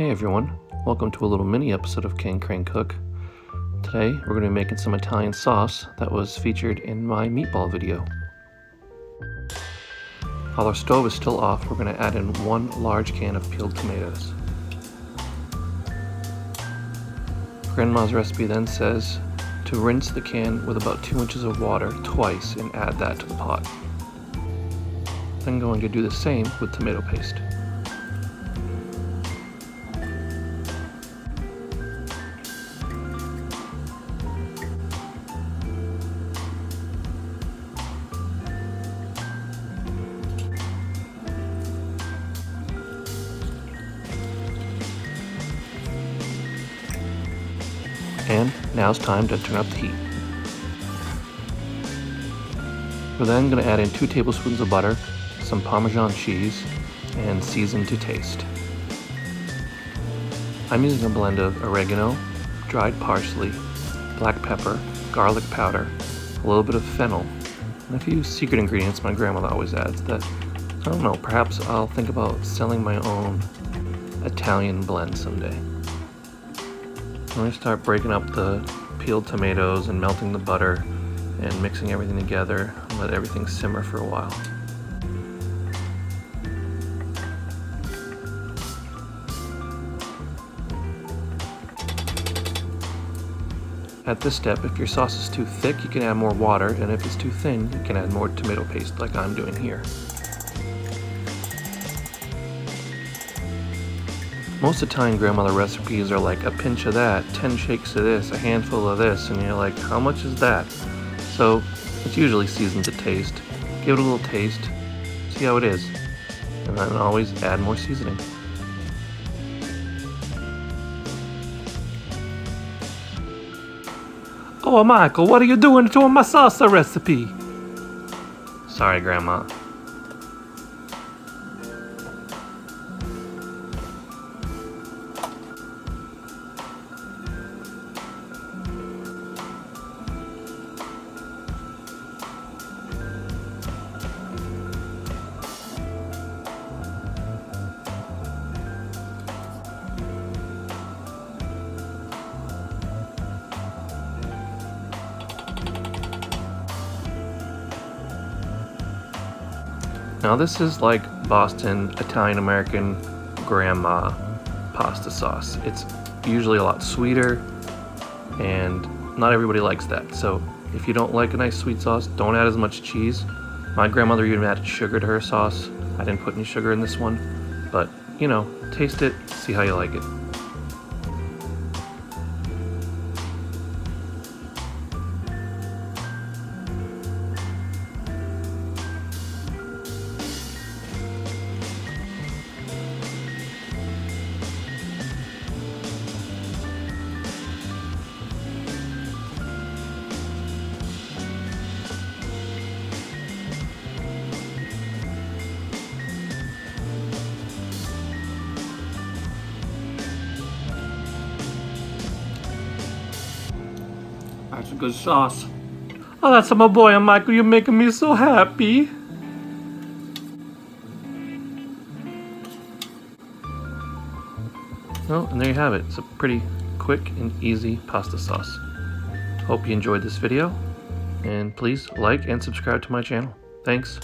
Hey everyone, welcome to a little mini episode of King Crane Cook. Today we're going to be making some Italian sauce that was featured in my meatball video. While our stove is still off, we're going to add in 1 large can of peeled tomatoes. Grandma's recipe then says to rinse the can with about 2 inches of water twice and add that to the pot. Then going to do the same with tomato paste. And now it's time to turn up the heat. We're then going to add in 2 tablespoons of butter, some Parmesan cheese, and season to taste. I'm using a blend of oregano, dried parsley, black pepper, garlic powder, a little bit of fennel, and a few secret ingredients my grandmother always adds that, I don't know, perhaps I'll think about selling my own Italian blend someday. I'm going to start breaking up the peeled tomatoes and melting the butter and mixing everything together and let everything simmer for a while. At this step, if your sauce is too thick, you can add more water, and if it's too thin, you can add more tomato paste like I'm doing here. Most Italian grandmother recipes are like a pinch of that, 10 shakes of this, a handful of this, and you're like, how much is that? So it's usually seasoned to taste. Give it a little taste, see how it is, and then always add more seasoning. Oh, Michael, what are you doing to my salsa recipe? Sorry, Grandma. Now this is like Boston Italian-American grandma pasta sauce. It's usually a lot sweeter and not everybody likes that. So if you don't like a nice sweet sauce, don't add as much cheese. My grandmother even added sugar to her sauce. I didn't put any sugar in this one, but you know, taste it, see how you like it. That's a good sauce. Oh, that's my boy, Michael. You're making me so happy. Well, and there you have it. It's a pretty quick and easy pasta sauce. Hope you enjoyed this video, and please like and subscribe to my channel. Thanks.